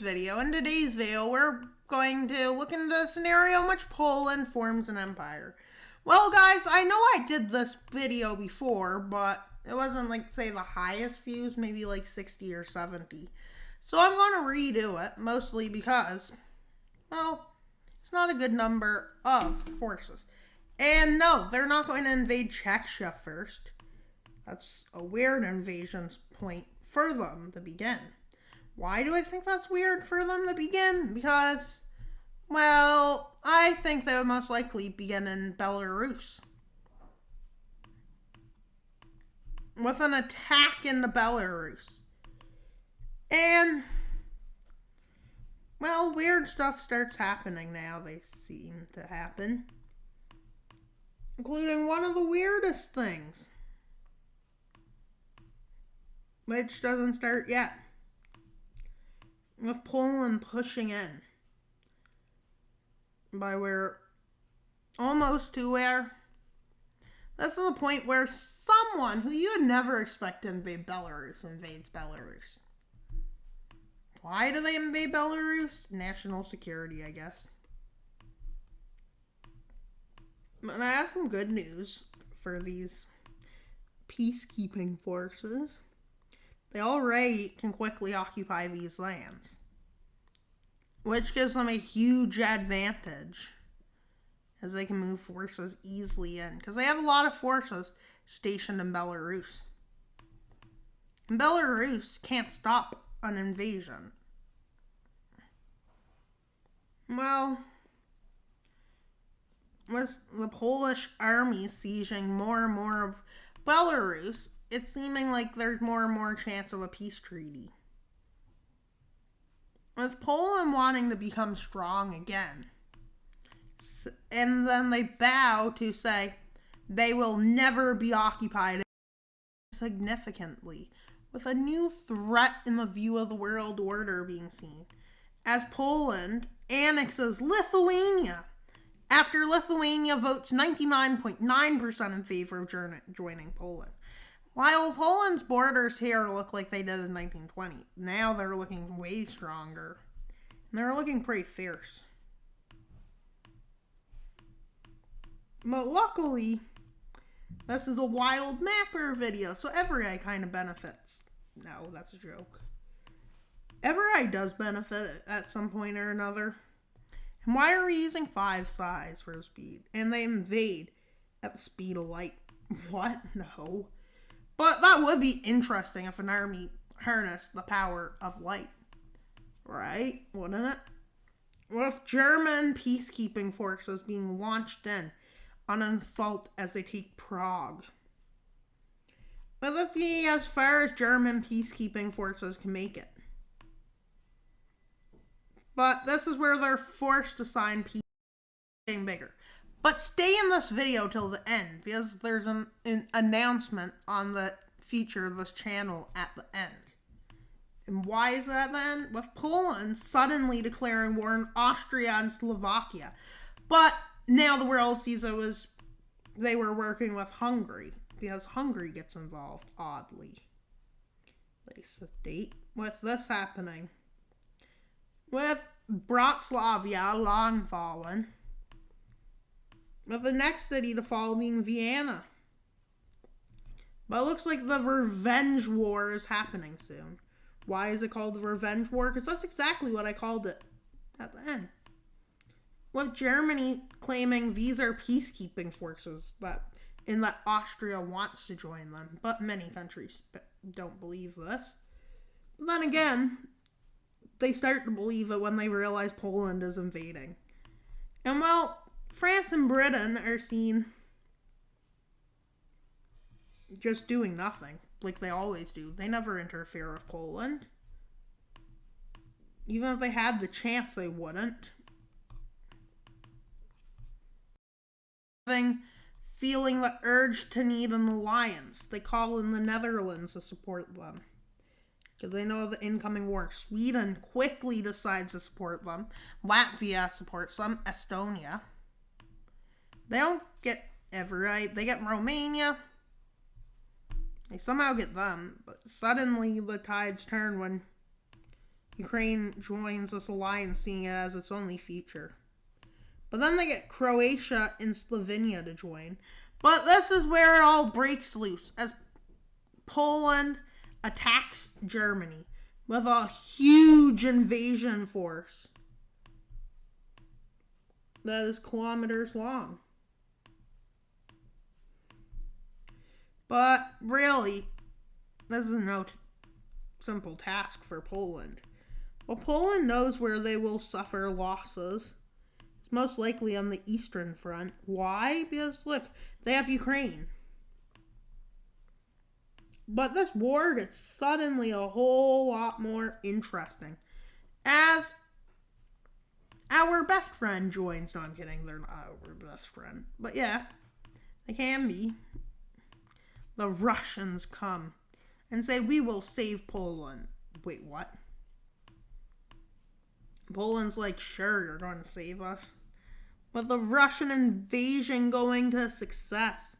video. In today's video, we're going to look into the scenario in which Poland forms an empire. Well, guys, I know I did this video before, but it wasn't like, say, the highest views, maybe like 60 or 70. So I'm going to redo it, mostly because, well, it's not a good number of forces. And no, they're not going to invade Czechia first. That's a weird invasion point for them to begin. Why do I think that's weird for them to begin? Because, well, I think they would most likely begin in Belarus. With an attack into Belarus. And, well, weird stuff starts happening now. They seem to happen. Including one of the weirdest things. Which doesn't start yet. With Poland pushing in. By where, almost to where, that's to the point where someone who you would never expect to invade Belarus invades Belarus. Why do they invade Belarus? National security, I guess. But I have some good news for these peacekeeping forces. They already can quickly occupy these lands, which gives them a huge advantage as they can move forces easily in, because they have a lot of forces stationed in Belarus. And Belarus can't stop an invasion. Well, with the Polish army sieging more and more of Belarus, it's seeming like there's more and more chance of a peace treaty. With Poland wanting to become strong again, and then they bow to say they will never be occupied significantly, with a new threat in the view of the world order being seen, as Poland annexes Lithuania, after Lithuania votes 99.9% in favor of joining Poland. While Poland's borders here look like they did in 1920, now they're looking way stronger. And they're looking pretty fierce. But luckily, this is a wild mapper video, so Evereye kind of benefits. No, that's a joke. Evereye does benefit at some point or another. And why are we using 5 size for speed? And they invade at the speed of light. What? No. But that would be interesting if an army harnessed the power of light. Right? Wouldn't it? With German peacekeeping forces being launched in on an assault as they take Prague. Will this be as far as German peacekeeping forces can make it? But this is where they're forced to sign peace getting bigger. But stay in this video till the end, because there's an announcement on the feature of this channel at the end. And why is that then? With Poland suddenly declaring war on Austria and Slovakia. But now the world sees it was they were working with Hungary, because Hungary gets involved, oddly. Place the date with this happening. With Bratislava long fallen. With the next city to fall being Vienna. But it looks like the revenge war is happening soon. Why is it called the revenge war? Because that's exactly what I called it at the end. With Germany claiming these are peacekeeping forces that Austria wants to join them. But many countries don't believe this. But then again, they start to believe it when they realize Poland is invading. And well, France and Britain are seen just doing nothing, like they always do. They never interfere with Poland. Even if they had the chance, they wouldn't. Feeling the urge to need an alliance, they call in the Netherlands to support them. Because they know the incoming war. Sweden quickly decides to support them. Latvia supports them. Estonia. They don't get Evereye. They get Romania. They somehow get them. But suddenly the tides turn when Ukraine joins this alliance, seeing it as its only feature. But then they get Croatia and Slovenia to join. But this is where it all breaks loose, as Poland attacks Germany with a huge invasion force that is kilometers long. But really, this is no simple task for Poland. Well, Poland knows where they will suffer losses. It's most likely on the Eastern Front. Why? Because, look, they have Ukraine. But this war gets suddenly a whole lot more interesting as our best friend joins. No, I'm kidding. They're not our best friend. But yeah, they can be. The Russians come and say, we will save Poland. Wait, what? Poland's like, sure, you're going to save us. But the Russian invasion going to success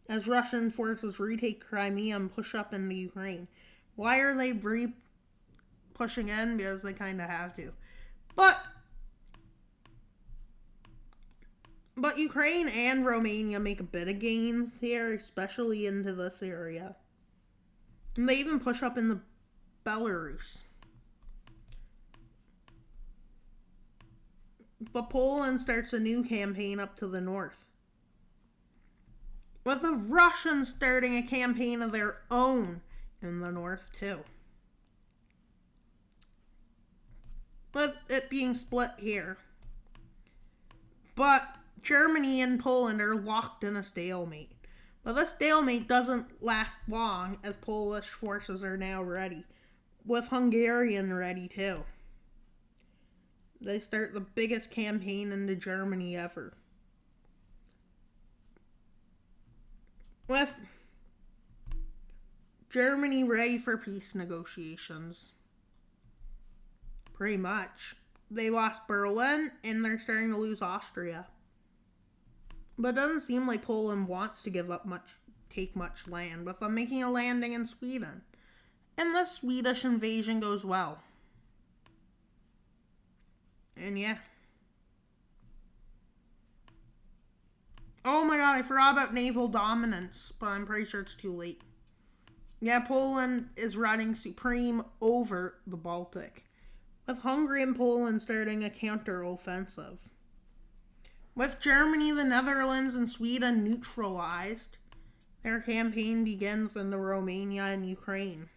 as Russian forces retake Crimea and push up into Ukraine. Why are they pushing in? Because they kind of have to. But Ukraine and Romania make a bit of gains here, especially into this area. And they even push up into Belarus. But Poland starts a new campaign up to the north, with the Russians starting a campaign of their own in the north too, with it being split here. But Germany and Poland are locked in a stalemate. But this stalemate doesn't last long, as Polish forces are now ready, with Hungarian ready too. They start the biggest campaign into Germany ever, with Germany ready for peace negotiations. Pretty much. They lost Berlin, and they're starting to lose Austria. But it doesn't seem like Poland wants to take much land, with them making a landing in Sweden. And the Swedish invasion goes well. And yeah. Oh my god, I forgot about naval dominance, but I'm pretty sure it's too late. Yeah, Poland is running supreme over the Baltic, with Hungary and Poland starting a counter-offensive. With Germany, the Netherlands, and Sweden neutralized, their campaign begins into Romania and Ukraine.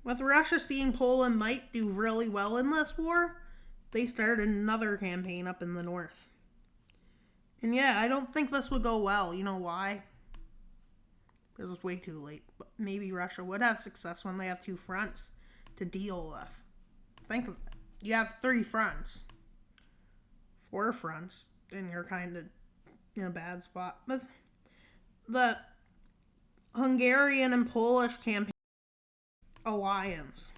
With Russia seeing Poland might do really well in this war, they start another campaign up in the north. And yeah, I don't think this would go well. You know why? Because it's way too late. But maybe Russia would have success when they have two fronts to deal with. Think of it. You have 3 fronts. 4 fronts, and you're kind of in a bad spot. But the Hungarian and Polish campaign alliance,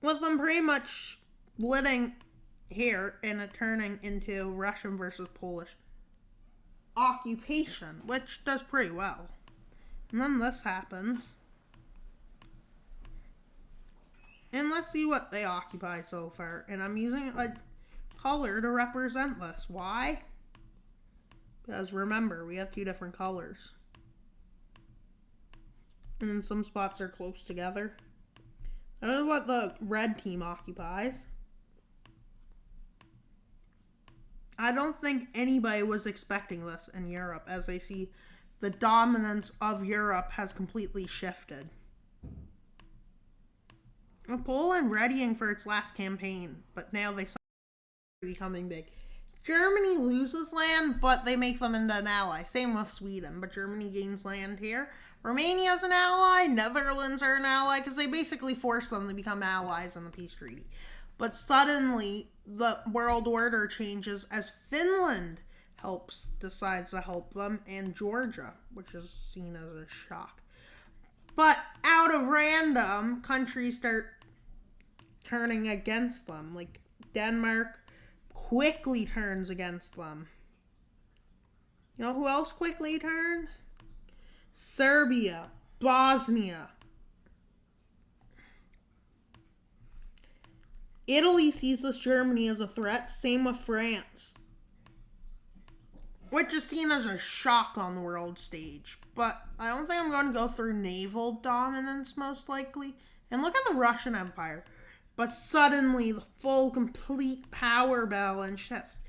with them pretty much splitting here and it turning into Russian versus Polish occupation, which does pretty well. And then this happens. And let's see what they occupy so far. And I'm using a color to represent this. Why? Because remember, we have 2 different colors. And then some spots are close together. That is what the red team occupies. I don't think anybody was expecting this in Europe, as they see the dominance of Europe has completely shifted. Poland readying for its last campaign, but now they saw becoming big. Germany loses land, but they make them into an ally. Same with Sweden, but Germany gains land here. Romania is an ally. Netherlands are an ally, because they basically forced them to become allies in the peace treaty. But suddenly, the world order changes as Finland decides to help them, and Georgia, which is seen as a shock. But out of random, countries start turning against them. Like Denmark quickly turns against them. You know who else quickly turns? Serbia. Bosnia. Italy sees this Germany as a threat, same with France, which is seen as a shock on the world stage. But I don't think I'm going to go through naval dominance, most likely. And look at the Russian Empire. But suddenly, the full, complete power balance shifts.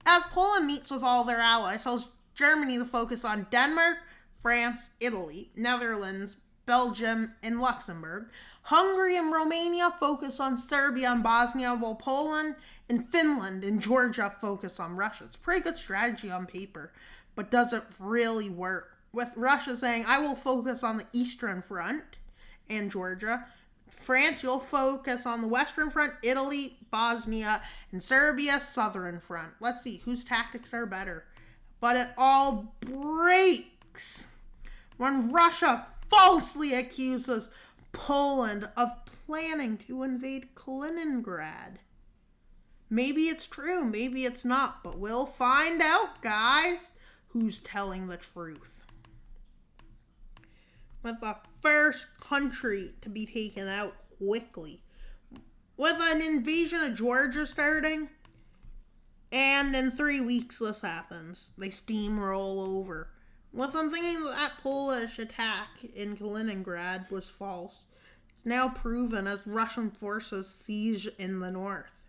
As Poland meets with all their allies, tells Germany to focus on Denmark, France, Italy, Netherlands, Belgium, and Luxembourg. Hungary and Romania focus on Serbia and Bosnia, while Poland and Finland and Georgia focus on Russia. It's a pretty good strategy on paper, but does it really work? With Russia saying, I will focus on the Eastern Front and Georgia. France, you'll focus on the Western Front, Italy, Bosnia, and Serbia, Southern Front. Let's see whose tactics are better. But it all breaks when Russia falsely accuses Poland of planning to invade Kaliningrad. Maybe it's true, maybe it's not, but we'll find out, guys, who's telling the truth. With the first country to be taken out quickly, with an invasion of Georgia starting, and in 3 weeks this happens. They steamroll over. With them thinking that Polish attack in Kaliningrad was false, it's now proven as Russian forces siege in the north.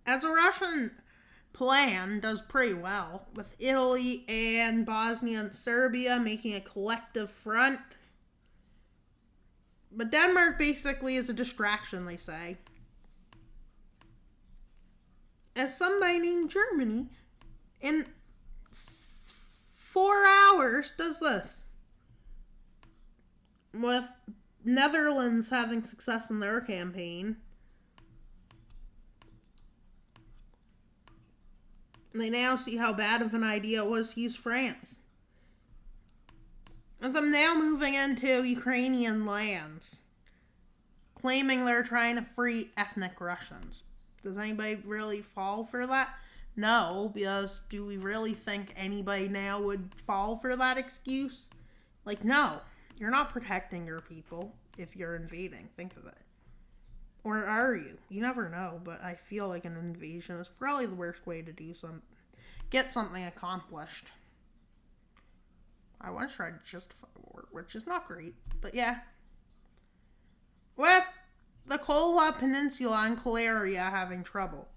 As a Russian plan does pretty well, with Italy and Bosnia and Serbia making a collective front. But Denmark basically is a distraction, they say. As somebody named Germany, in 4 hours, does this. With Netherlands having success in their campaign, they now see how bad of an idea it was to use France. With them now moving into Ukrainian lands, claiming they're trying to free ethnic Russians. Does anybody really fall for that? No, because do we really think anybody now would fall for that excuse? Like, no, you're not protecting your people if you're invading. Think of it. Or are you? You never know, but I feel like an invasion is probably the worst way to get something accomplished. I once tried to justify war, which is not great, but yeah. With the Kola Peninsula and Karelia having trouble.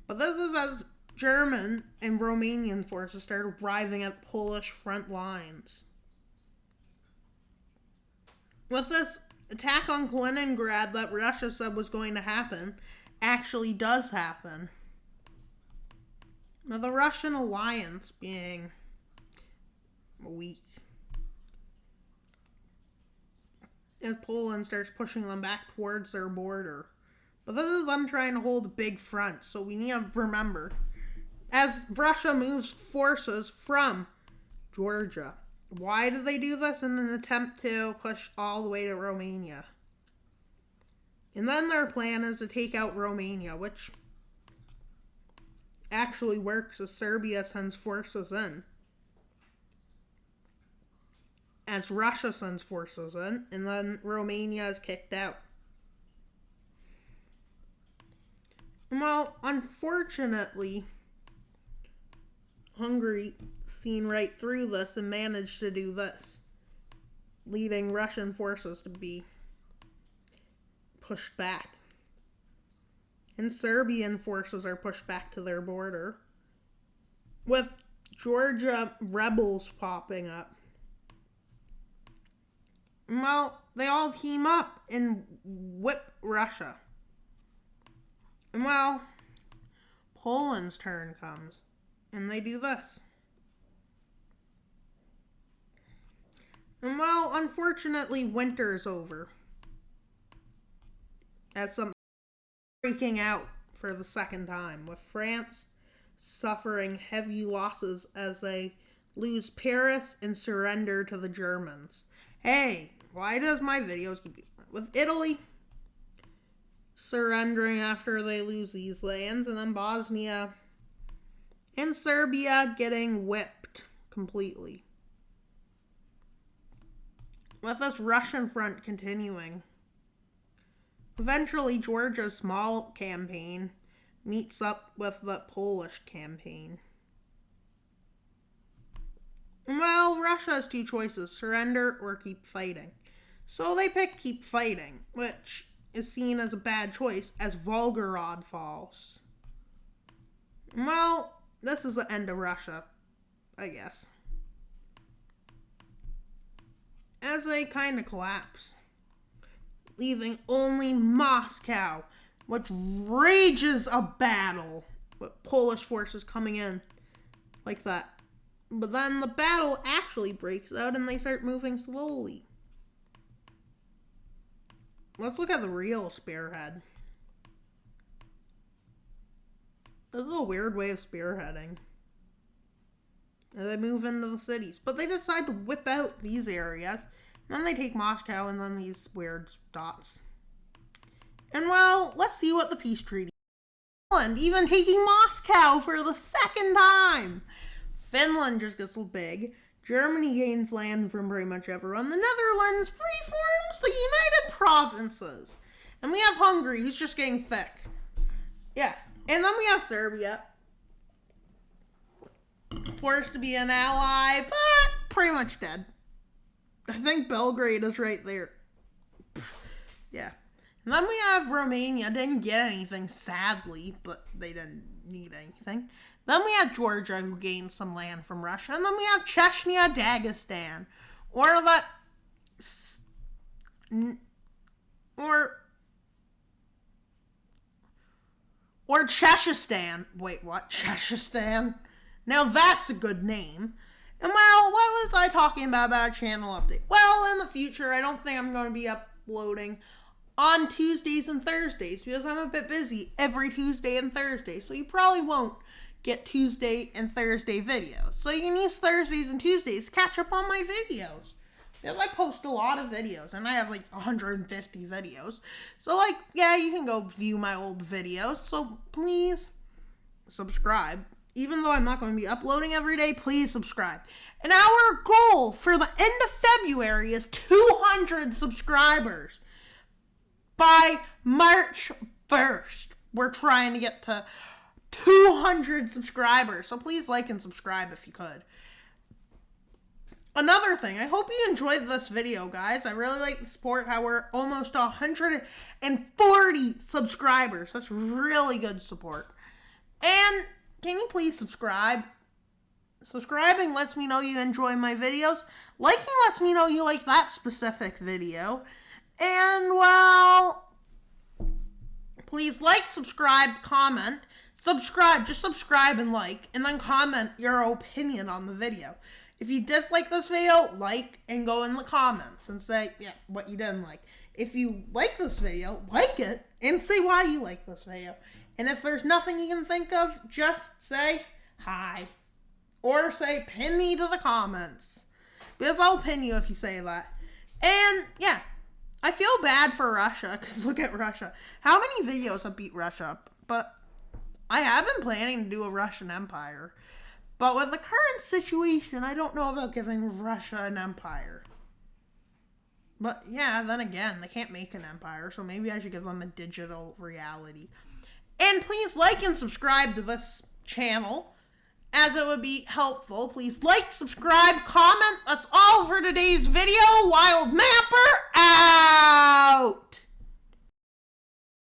But this is as German and Romanian forces started arriving at Polish front lines. With this attack on Kaliningrad that Russia said was going to happen, actually does happen. Now the Russian alliance being weak, as Poland starts pushing them back towards their border. But this is them trying to hold a big front, so we need to remember, as Russia moves forces from Georgia, why did they do this? In an attempt to push all the way to Romania. And then their plan is to take out Romania, which actually works as Serbia sends forces in. As Russia sends forces in, and then Romania is kicked out. Well, unfortunately, Hungary seen right through this and managed to do this, leading Russian forces to be pushed back. And Serbian forces are pushed back to their border, with Georgia rebels popping up. Well, they all team up and whip Russia. And well, Poland's turn comes, and they do this. And well, unfortunately, winter's over. As some breaking out for the second time, with France suffering heavy losses as they lose Paris and surrender to the Germans. Hey, why does my videos keep... With Italy surrendering after they lose these lands, and then Bosnia and Serbia getting whipped completely. with this Russian front continuing. Eventually, Georgia's small campaign meets up with the Polish campaign. Well, Russia has two choices, surrender or keep fighting. So they pick keep fighting, which is seen as a bad choice as Volgorod falls. Well, this is the end of Russia, I guess. As they kind of collapse, leaving only Moscow, which rages a battle with Polish forces coming in like that. But then the battle actually breaks out and they start moving slowly. Let's look at the real spearhead. This is a weird way of spearheading. And they move into the cities. But they decide to whip out these areas. And then they take Moscow and then these weird dots. And well, let's see what the peace treaty is. Finland even taking Moscow for the second time. Finland just gets so big. Germany gains land from pretty much everyone. The Netherlands reforms the United Provinces. And we have Hungary, who's just getting thick. Yeah. And then we have Serbia. Forced to be an ally, but pretty much dead. I think Belgrade is right there. Yeah. And then we have Romania. Didn't get anything, sadly, but they didn't need anything. Then we have Georgia, who gained some land from Russia. And then we have Chechnya, Dagestan. Or Chechistan. Wait, what? Chechistan? Now that's a good name. And well, what was I talking about a channel update? Well, in the future, I don't think I'm going to be uploading on Tuesdays and Thursdays because I'm a bit busy every Tuesday and Thursday. So you probably won't get Tuesday and Thursday videos. So you can use Thursdays and Tuesdays to catch up on my videos. Because I post a lot of videos and I have like 150 videos. So like, yeah, you can go view my old videos. So please subscribe. Even though I'm not going to be uploading every day, please subscribe. And our goal for the end of February is 200 subscribers. By March 1st, we're trying to get to 200 subscribers. So please like and subscribe if you could. Another thing, I hope you enjoyed this video, guys. I really like the support, how we're almost 140 subscribers. That's really good support. And can you please subscribe? Subscribing lets me know you enjoy my videos. Liking lets me know you like that specific video. And, well, please like, subscribe, comment. Subscribe, just subscribe and like, and then comment your opinion on the video. If you dislike this video, like and go in the comments and say, yeah, what you didn't like. If you like this video, like it and say why you like this video. And if there's nothing you can think of, just say hi. Or say pin me to the comments. Because I'll pin you if you say that. And yeah, I feel bad for Russia, because look at Russia. How many videos have beat Russia? But I have been planning to do a Russian empire. But with the current situation, I don't know about giving Russia an empire. But yeah, then again, they can't make an empire, so maybe I should give them a digital reality. And please like and subscribe to this channel, as it would be helpful. Please like, subscribe, comment. That's all for today's video. Wild Mapper out.